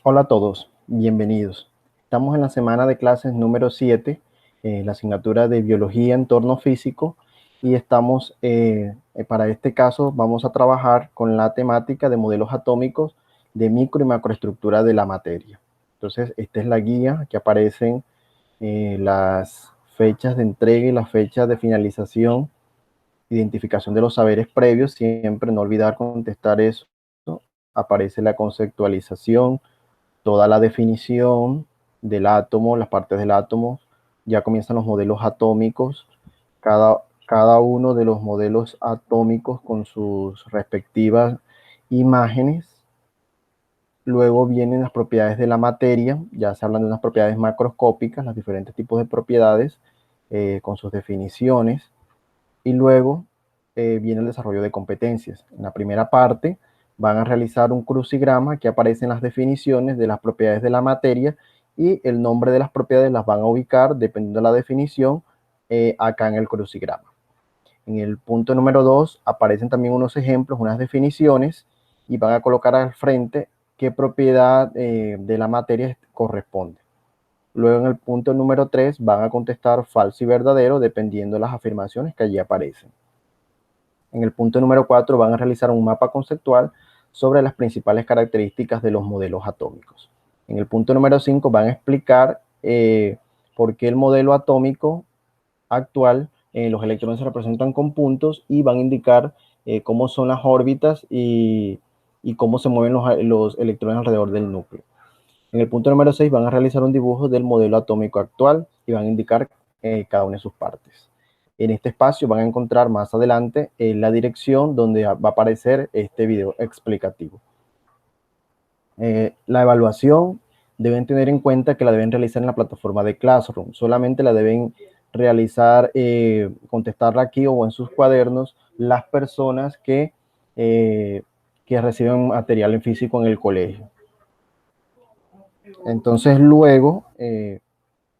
Hola a todos, bienvenidos. Estamos en la semana de clases número 7, la asignatura de Biología Entorno Físico, y estamos, para este caso, vamos a trabajar con la temática de modelos atómicos de micro y macroestructura de la materia. Entonces, esta es la guía que aparecen las fechas de entrega y las fechas de finalización, identificación de los saberes previos, siempre no olvidar contestar eso. Aparece la conceptualización, toda la definición del átomo, las partes del átomo, ya comienzan los modelos atómicos, cada uno de los modelos atómicos con sus respectivas imágenes. Luego vienen las propiedades de la materia, ya se hablan de unas propiedades macroscópicas, los diferentes tipos de propiedades con sus definiciones. Y luego viene el desarrollo de competencias. En la primera parte van a realizar un crucigrama que aparecen las definiciones de las propiedades de la materia y el nombre de las propiedades las van a ubicar dependiendo de la definición acá en el crucigrama. En el punto número 2 aparecen también unos ejemplos, unas definiciones, y van a colocar al frente qué propiedad de la materia corresponde. Luego en el punto número 3 van a contestar falso y verdadero dependiendo de las afirmaciones que allí aparecen. En el punto número 4 van a realizar un mapa conceptual sobre las principales características de los modelos atómicos. En el punto número 5 van a explicar por qué el modelo atómico actual, los electrones se representan con puntos, y van a indicar cómo son las órbitas y cómo se mueven los electrones alrededor del núcleo. En el punto número 6 van a realizar un dibujo del modelo atómico actual y van a indicar cada una de sus partes. En este espacio van a encontrar más adelante la dirección donde va a aparecer este video explicativo. La evaluación deben tener en cuenta que la deben realizar en la plataforma de Classroom. Solamente la deben realizar, contestarla aquí o en sus cuadernos las personas que reciben material en físico en el colegio. Entonces luego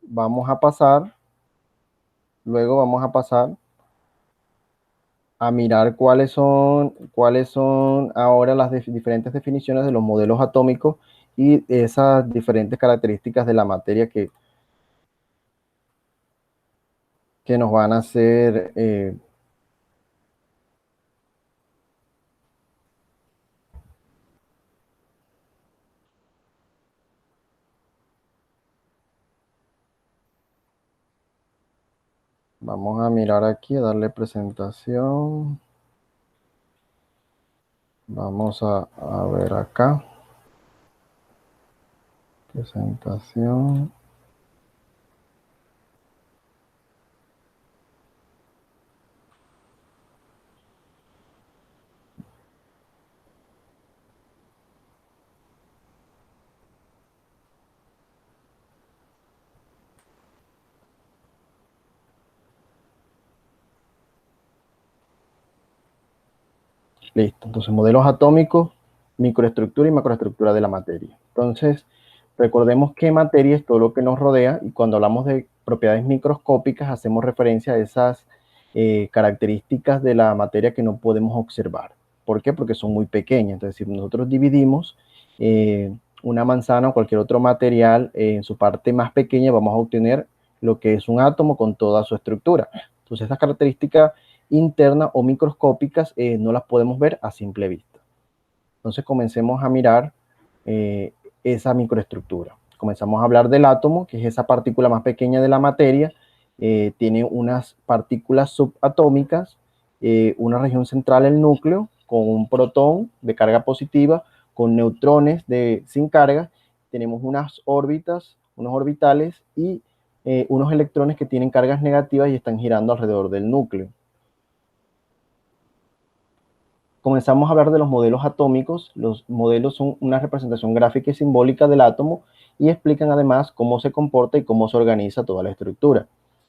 vamos a pasar a mirar cuáles son ahora las diferentes definiciones de los modelos atómicos y esas diferentes características de la materia que nos van a hacer vamos a mirar aquí, a darle presentación. Vamos a ver acá. Presentación. Listo. Entonces, modelos atómicos, microestructura y macroestructura de la materia. Entonces, recordemos que materia es todo lo que nos rodea, y cuando hablamos de propiedades microscópicas hacemos referencia a esas características de la materia que no podemos observar. ¿Por qué? Porque son muy pequeñas. Entonces, si nosotros dividimos una manzana o cualquier otro material en su parte más pequeña, vamos a obtener lo que es un átomo con toda su estructura. Entonces, estas características internas o microscópicas no las podemos ver a simple vista. Entonces comencemos a mirar esa microestructura. Comenzamos a hablar del átomo, que es esa partícula más pequeña de la materia. Tiene unas partículas subatómicas, una región central, el núcleo, con un protón de carga positiva, con neutrones sin carga. Tenemos unas órbitas, unos orbitales y unos electrones que tienen cargas negativas y están girando alrededor del núcleo. Comenzamos a hablar de los modelos atómicos. Los modelos son una representación gráfica y simbólica del átomo y explican además cómo se comporta y cómo se organiza toda la estructura.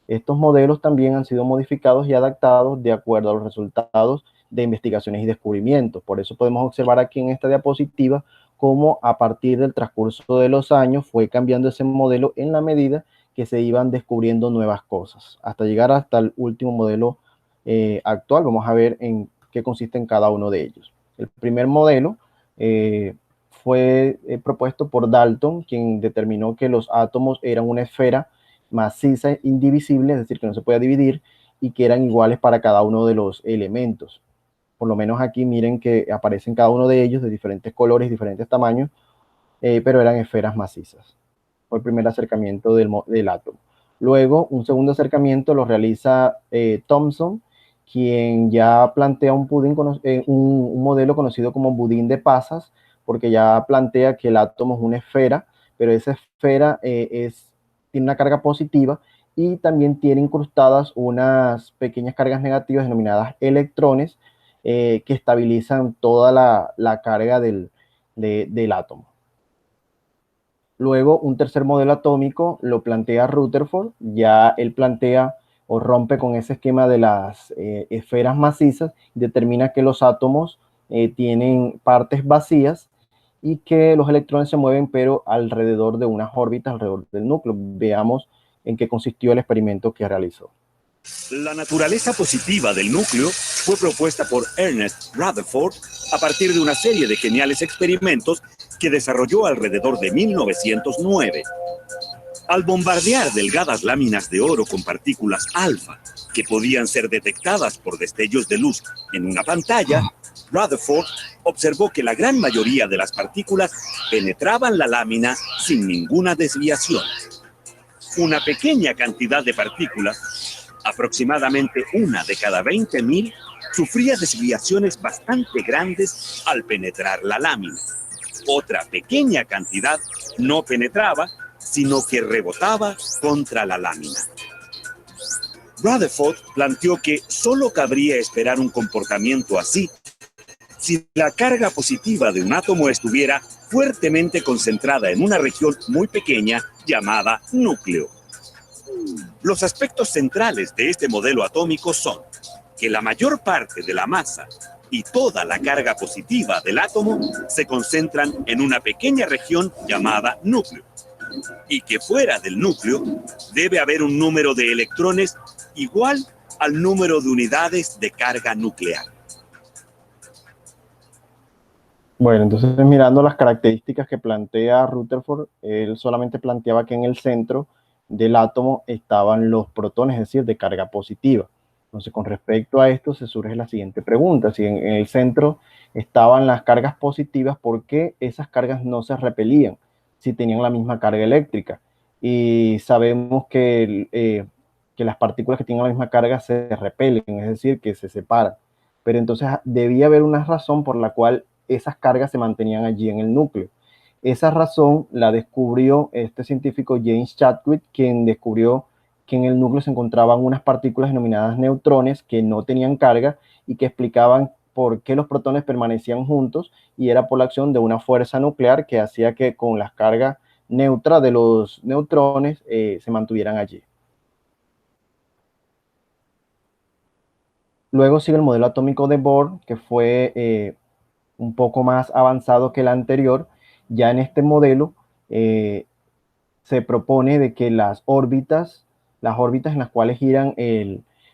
Estos modelos también han sido modificados y adaptados de acuerdo a los resultados de investigaciones y descubrimientos. Por eso podemos observar aquí en esta diapositiva cómo a partir del transcurso de los años fue cambiando ese modelo en la medida que se iban descubriendo nuevas cosas, hasta llegar hasta el último modelo actual. Vamos a ver en qué consiste en cada uno de ellos. El primer modelo fue propuesto por Dalton, quien determinó que los átomos eran una esfera maciza, indivisible, es decir, que no se podía dividir, y que eran iguales para cada uno de los elementos. Por lo menos aquí miren que aparecen cada uno de ellos de diferentes colores, diferentes tamaños, pero eran esferas macizas. Fue el primer acercamiento del átomo. Luego, un segundo acercamiento lo realiza Thomson, quien ya plantea un modelo conocido como budín de pasas, porque ya plantea que el átomo es una esfera, pero esa esfera tiene una carga positiva y también tiene incrustadas unas pequeñas cargas negativas denominadas electrones, que estabilizan toda la carga del átomo. Luego, un tercer modelo atómico lo plantea Rutherford, ya él plantea o rompe con ese esquema de las esferas macizas, determina que los átomos tienen partes vacías y que los electrones se mueven, pero alrededor de unas órbitas, alrededor del núcleo. Veamos en qué consistió el experimento que realizó. La naturaleza positiva del núcleo fue propuesta por Ernest Rutherford a partir de una serie de geniales experimentos que desarrolló alrededor de 1909. Al bombardear delgadas láminas de oro con partículas alfa, que podían ser detectadas por destellos de luz en una pantalla, Rutherford observó que la gran mayoría de las partículas penetraban la lámina sin ninguna desviación. Una pequeña cantidad de partículas, aproximadamente una de cada 20.000, sufría desviaciones bastante grandes al penetrar la lámina. Otra pequeña cantidad no penetraba, sino que rebotaba contra la lámina. Rutherford planteó que solo cabría esperar un comportamiento así si la carga positiva de un átomo estuviera fuertemente concentrada en una región muy pequeña llamada núcleo. Los aspectos centrales de este modelo atómico son que la mayor parte de la masa y toda la carga positiva del átomo se concentran en una pequeña región llamada núcleo, y que fuera del núcleo debe haber un número de electrones igual al número de unidades de carga nuclear. Bueno, entonces mirando las características que plantea Rutherford, él solamente planteaba que en el centro del átomo estaban los protones, es decir, de carga positiva. Entonces, con respecto a esto, se surge la siguiente pregunta. Si en el centro estaban las cargas positivas, ¿por qué esas cargas no se repelían si tenían la misma carga eléctrica? Y sabemos que las partículas que tienen la misma carga se repelen, es decir, que se separan. Pero entonces debía haber una razón por la cual esas cargas se mantenían allí en el núcleo. Esa razón la descubrió este científico James Chadwick, quien descubrió que en el núcleo se encontraban unas partículas denominadas neutrones que no tenían carga y que explicaban por qué los protones permanecían juntos, y era por la acción de una fuerza nuclear que hacía que con las cargas neutras de los neutrones se mantuvieran allí. Luego sigue el modelo atómico de Bohr, que fue un poco más avanzado que el anterior. Ya en este modelo se propone de que las órbitas en las cuales giran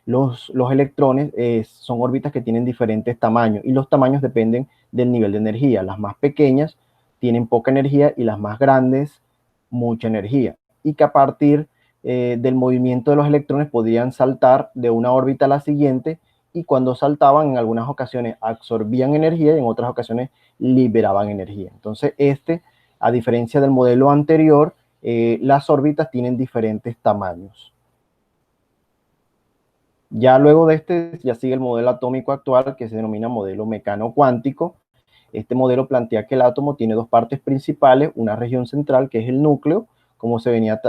los electrones son órbitas que tienen diferentes tamaños, y los tamaños dependen del nivel de energía. Las más pequeñas tienen poca energía y las más grandes mucha energía, y que a partir del movimiento de los electrones podían saltar de una órbita a la siguiente, y cuando saltaban en algunas ocasiones absorbían energía y en otras ocasiones liberaban energía. Entonces a diferencia del modelo anterior, las órbitas tienen diferentes tamaños. Ya luego de ya sigue el modelo atómico actual, que se denomina modelo mecano-cuántico. Este modelo plantea que el átomo tiene dos partes principales, una región central, que es el núcleo, como se venía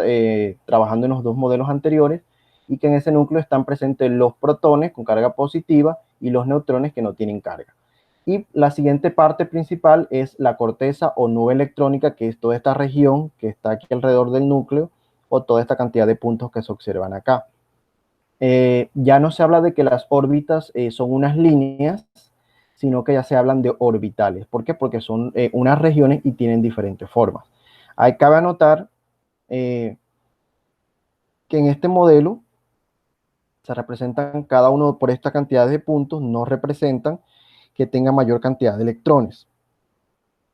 trabajando en los dos modelos anteriores, y que en ese núcleo están presentes los protones con carga positiva y los neutrones que no tienen carga. Y la siguiente parte principal es la corteza o nube electrónica, que es toda esta región que está aquí alrededor del núcleo, o toda esta cantidad de puntos que se observan acá. Ya no se habla de que las órbitas son unas líneas, sino que ya se hablan de orbitales. ¿Por qué? Porque son unas regiones y tienen diferentes formas. Ahí cabe anotar que en este modelo se representan cada uno por esta cantidad de puntos, no representan que tenga mayor cantidad de electrones.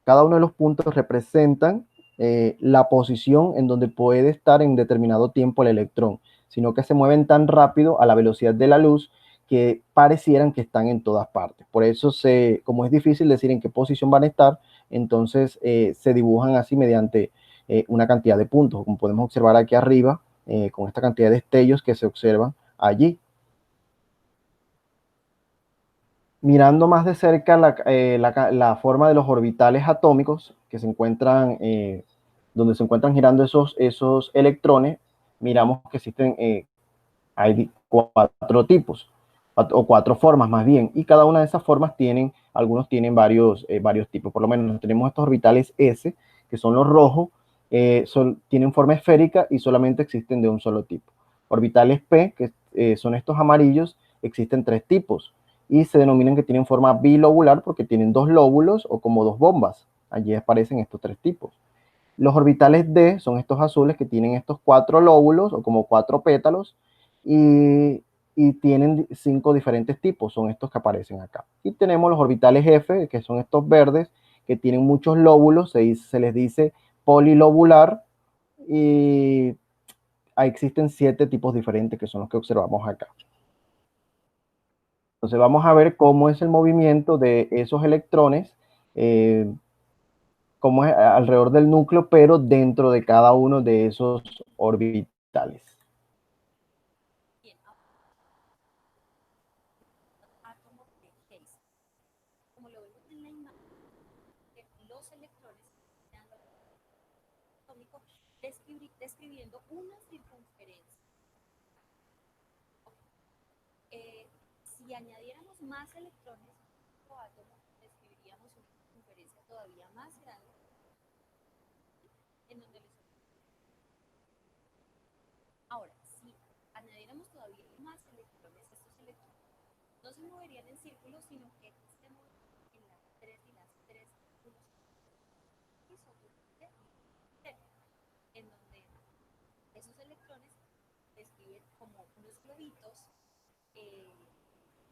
Cada uno de los puntos representan la posición en donde puede estar en determinado tiempo el electrón, sino que se mueven tan rápido a la velocidad de la luz que parecieran que están en todas partes. Por eso, como es difícil decir en qué posición van a estar, entonces se dibujan así mediante una cantidad de puntos, como podemos observar aquí arriba, con esta cantidad de destellos que se observan allí. Mirando más de cerca la forma de los orbitales atómicos que se encuentran, donde se encuentran girando esos electrones, miramos que existen, hay cuatro tipos, o cuatro formas más bien, y cada una de esas formas algunos tienen varios tipos. Por lo menos tenemos estos orbitales S, que son los rojos, tienen forma esférica y solamente existen de un solo tipo. Orbitales P, que son estos amarillos, existen tres tipos y se denominan que tienen forma bilobular porque tienen dos lóbulos o como dos bombas. Allí aparecen estos tres tipos. Los orbitales D son estos azules que tienen estos cuatro lóbulos o como cuatro pétalos y tienen 5 diferentes tipos, son estos que aparecen acá. Y tenemos los orbitales F, que son estos verdes, que tienen muchos lóbulos, se les dice polilobular, y ahí existen 7 tipos diferentes que son los que observamos acá. Entonces vamos a ver cómo es el movimiento de esos electrones, cómo es alrededor del núcleo, pero dentro de cada uno de esos orbitales. Como lo vemos en la imagen, los electrones atómicos describiendo una circunferencia. Si añadiéramos más electrones o átomos, describiríamos una circunferencia todavía más grande, en donde ahora, si añadiéramos todavía más electrones, estos electrones no se moverían en círculos, sino que se moverían en las tres en donde esos electrones describen como unos globitos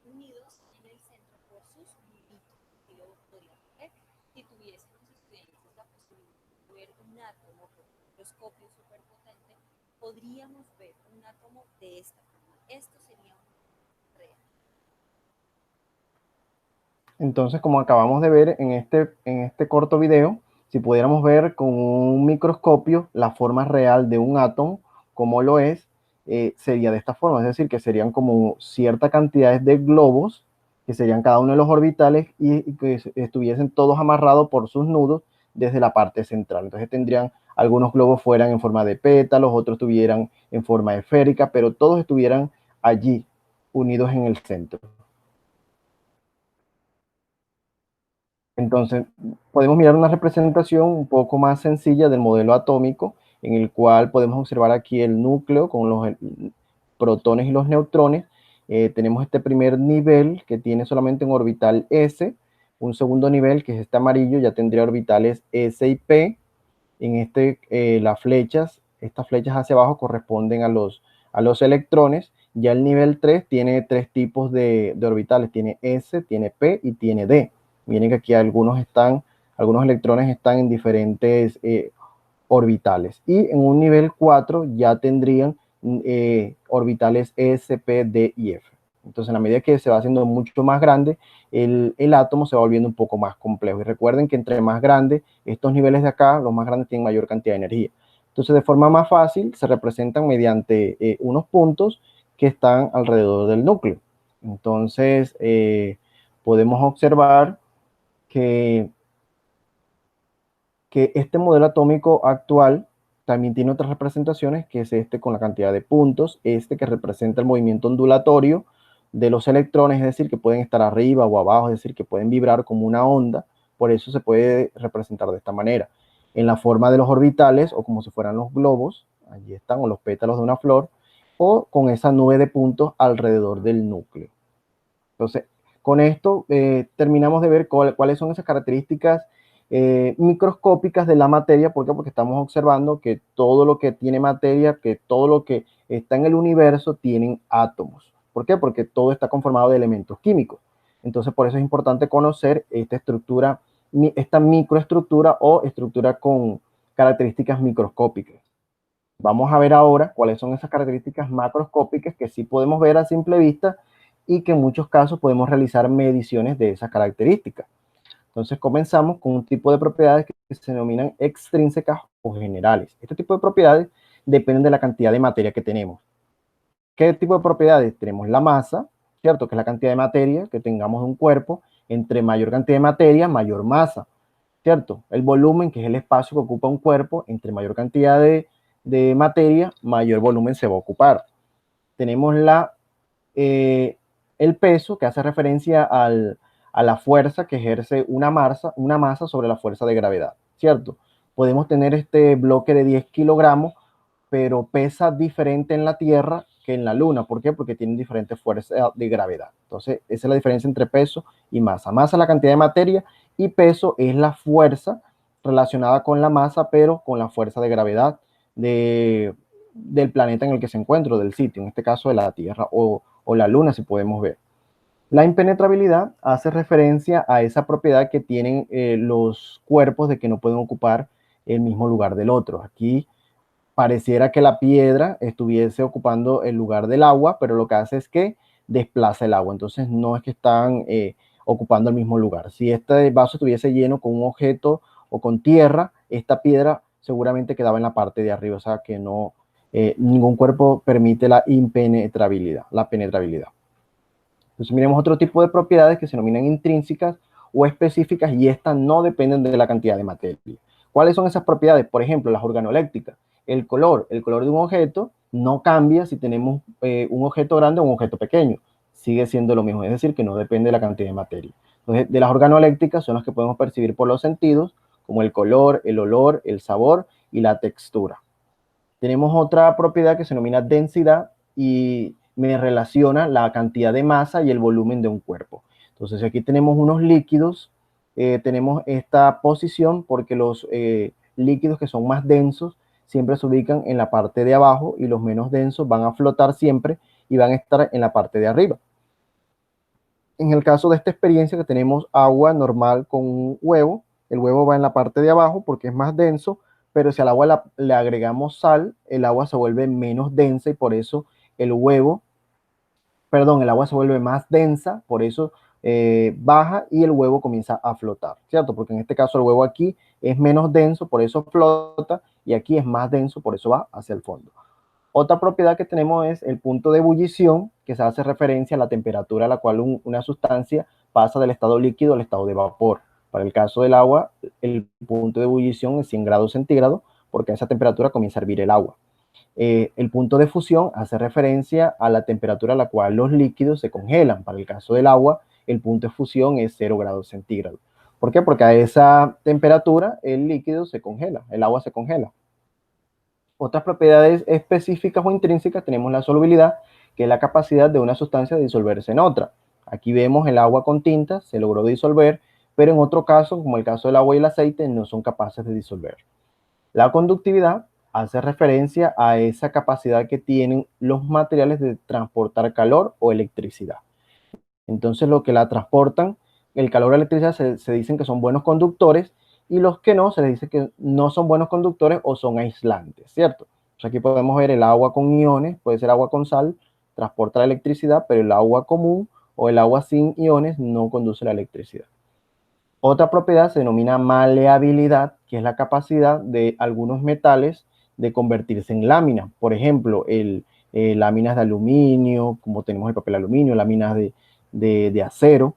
unidos en el centro por sus nuditos. Y lo podríamos ver si tuviésemos estudiantes la posibilidad de ver un átomo con un microscopio súper potente, podríamos ver un átomo de esta forma. Esto sería un real. Entonces, como acabamos de ver en este corto video, si pudiéramos ver con un microscopio la forma real de un átomo, como lo es, sería de esta forma, es decir, que serían como cierta cantidad de globos, que serían cada uno de los orbitales y que estuviesen todos amarrados por sus nudos desde la parte central. Entonces tendrían algunos globos fueran en forma de pétalos, otros estuvieran en forma esférica, pero todos estuvieran allí, unidos en el centro. Entonces, podemos mirar una representación un poco más sencilla del modelo atómico, en el cual podemos observar aquí el núcleo con los protones y los neutrones. Tenemos este primer nivel que tiene solamente un orbital S, un segundo nivel que es este amarillo, ya tendría orbitales S y P. En estas flechas hacia abajo corresponden a los electrones. Ya el nivel 3 tiene 3 tipos de orbitales, tiene S, tiene P y tiene D. Miren que aquí algunos electrones están en diferentes orbitales. Y en un nivel 4 ya tendrían orbitales S, P, D y F. Entonces, en la medida que se va haciendo mucho más grande, el átomo se va volviendo un poco más complejo. Y recuerden que entre más grande, estos niveles de acá, los más grandes tienen mayor cantidad de energía. Entonces, de forma más fácil, se representan mediante unos puntos que están alrededor del núcleo. Entonces, podemos observar que este modelo atómico actual también tiene otras representaciones, que es este con la cantidad de puntos, este que representa el movimiento ondulatorio de los electrones, es decir, que pueden estar arriba o abajo, es decir, que pueden vibrar como una onda, por eso se puede representar de esta manera. En la forma de los orbitales, o como si fueran los globos, allí están, o los pétalos de una flor, o con esa nube de puntos alrededor del núcleo. Entonces, con esto terminamos de ver cuáles son esas características microscópicas de la materia. ¿Por qué? Porque estamos observando que todo lo que tiene materia, que todo lo que está en el universo tienen átomos. ¿Por qué? Porque todo está conformado de elementos químicos. Entonces, por eso es importante conocer esta estructura esta microestructura o estructura con características microscópicas. Vamos a ver ahora cuáles son esas características macroscópicas que sí podemos ver a simple vista y que en muchos casos podemos realizar mediciones de esas características. Entonces comenzamos con un tipo de propiedades que se denominan extrínsecas o generales. Este tipo de propiedades dependen de la cantidad de materia que tenemos. ¿Qué tipo de propiedades? Tenemos la masa, ¿cierto? Que es la cantidad de materia que tengamos de un cuerpo. Entre mayor cantidad de materia, mayor masa, ¿cierto? El volumen, que es el espacio que ocupa un cuerpo, entre mayor cantidad de materia, mayor volumen se va a ocupar. Tenemos el peso, que hace referencia a la fuerza que ejerce una masa sobre la fuerza de gravedad, ¿cierto? Podemos tener este bloque de 10 kilogramos, pero pesa diferente en la Tierra que en la Luna. ¿Por qué? Porque tienen diferentes fuerzas de gravedad. Entonces, esa es la diferencia entre peso y masa. Masa es la cantidad de materia y peso es la fuerza relacionada con la masa, pero con la fuerza de gravedad del planeta en el que se encuentra, del sitio, en este caso de la Tierra o la Luna, si podemos ver. La impenetrabilidad hace referencia a esa propiedad que tienen los cuerpos de que no pueden ocupar el mismo lugar del otro. Aquí pareciera que la piedra estuviese ocupando el lugar del agua, pero lo que hace es que desplaza el agua. Entonces no es que están ocupando el mismo lugar. Si este vaso estuviese lleno con un objeto o con tierra, esta piedra seguramente quedaba en la parte de arriba, o sea que no, ningún cuerpo permite la impenetrabilidad, la penetrabilidad. Entonces miremos otro tipo de propiedades que se denominan intrínsecas o específicas y estas no dependen de la cantidad de materia. ¿Cuáles son esas propiedades? Por ejemplo, las organolépticas. El color de un objeto no cambia si tenemos un objeto grande o un objeto pequeño. Sigue siendo lo mismo, es decir, que no depende de la cantidad de materia. Entonces, de las organolépticas son las que podemos percibir por los sentidos, como el color, el olor, el sabor y la textura. Tenemos otra propiedad que se denomina densidad y me relaciona la cantidad de masa y el volumen de un cuerpo. Entonces, aquí tenemos unos líquidos, tenemos esta posición porque los líquidos que son más densos siempre se ubican en la parte de abajo y los menos densos van a flotar siempre y van a estar en la parte de arriba. En el caso de esta experiencia que tenemos agua normal con un huevo, el huevo va en la parte de abajo porque es más denso, pero si al agua le agregamos sal, el agua se vuelve menos densa y por eso el agua se vuelve más densa, por eso baja y el huevo comienza a flotar, ¿cierto? Porque en este caso el huevo aquí es menos denso, por eso flota, y aquí es más denso, por eso va hacia el fondo. Otra propiedad que tenemos es el punto de ebullición, que se hace referencia a la temperatura a la cual una sustancia pasa del estado líquido al estado de vapor. Para el caso del agua, el punto de ebullición es 100 grados centígrados, porque a esa temperatura comienza a hervir el agua. El punto de fusión hace referencia a la temperatura a la cual los líquidos se congelan. Para el caso del agua, el punto de fusión es 0 grados centígrados. ¿Por qué? Porque a esa temperatura el líquido se congela, el agua se congela. Otras propiedades específicas o intrínsecas tenemos la solubilidad, que es la capacidad de una sustancia de disolverse en otra. Aquí vemos el agua con tinta, se logró disolver, pero en otro caso, como el caso del agua y el aceite, no son capaces de disolver. La conductividad hace referencia a esa capacidad que tienen los materiales de transportar calor o electricidad. Entonces, lo que la transportan, el calor o la electricidad, se dicen que son buenos conductores, y los que no, se les dice que no son buenos conductores o son aislantes, ¿cierto? Pues aquí podemos ver el agua con iones, puede ser agua con sal, transporta la electricidad, pero el agua común o el agua sin iones no conduce la electricidad. Otra propiedad se denomina maleabilidad, que es la capacidad de algunos metales de convertirse en láminas. Por ejemplo, láminas de aluminio, como tenemos el papel aluminio, láminas de acero.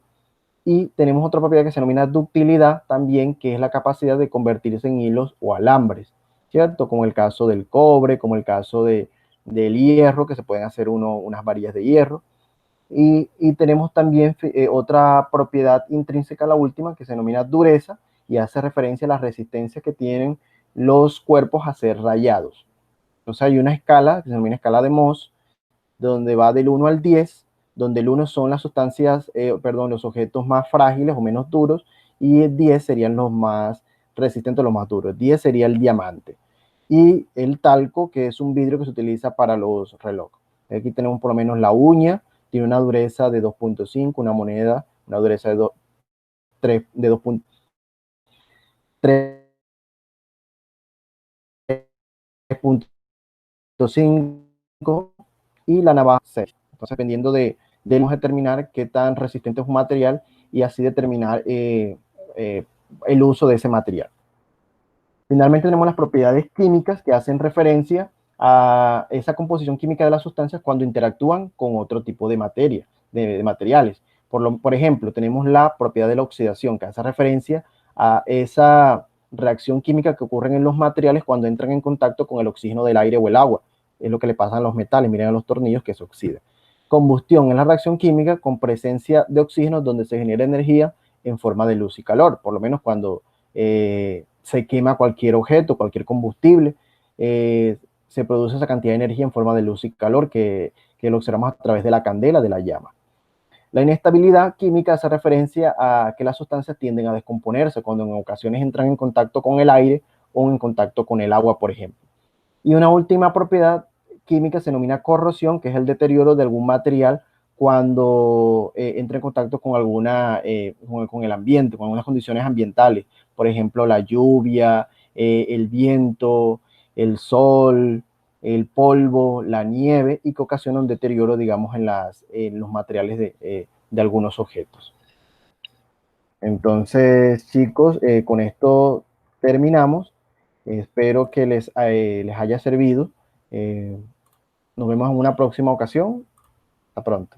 Y tenemos otra propiedad que se denomina ductilidad también, que es la capacidad de convertirse en hilos o alambres, ¿cierto? Como el caso del cobre, como el caso del hierro, que se pueden hacer unas varillas de hierro. Y tenemos también otra propiedad intrínseca, la última, que se denomina dureza, y hace referencia a las resistencias que tienen los cuerpos a ser rayados. Entonces hay una escala, que se denomina escala de Mohs, donde va del 1 al 10, donde el 1 son las sustancias, los objetos más frágiles o menos duros, y el 10 serían los más resistentes, los más duros. 10 sería el diamante. Y el talco, que es un vidrio que se utiliza para los relojes. Aquí tenemos por lo menos la uña, tiene una dureza de 2.5, una moneda, una dureza de 2. 3.5 y la navaja 6. Entonces, dependiendo debemos determinar qué tan resistente es un material y así determinar el uso de ese material. Finalmente tenemos las propiedades químicas que hacen referencia a esa composición química de las sustancias cuando interactúan con otro tipo de materia, de materiales. Por ejemplo, tenemos la propiedad de la oxidación, que hace referencia a esa reacción química que ocurre en los materiales cuando entran en contacto con el oxígeno del aire o el agua. Es lo que le pasa a los metales, miren a los tornillos que se oxidan. Combustión es la reacción química con presencia de oxígeno donde se genera energía en forma de luz y calor, por lo menos cuando se quema cualquier objeto, cualquier combustible, se produce esa cantidad de energía en forma de luz y calor que lo observamos a través de la candela, de la llama. La inestabilidad química hace referencia a que las sustancias tienden a descomponerse cuando en ocasiones entran en contacto con el aire o en contacto con el agua, por ejemplo. Y una última propiedad química se denomina corrosión, que es el deterioro de algún material cuando entra en contacto con con el ambiente, con algunas condiciones ambientales, por ejemplo, la lluvia, el viento, el sol, el polvo, la nieve, y que ocasiona un deterioro, digamos, en los materiales de algunos objetos. Entonces, chicos, con esto terminamos. Espero que les haya servido. Nos vemos en una próxima ocasión. Hasta pronto.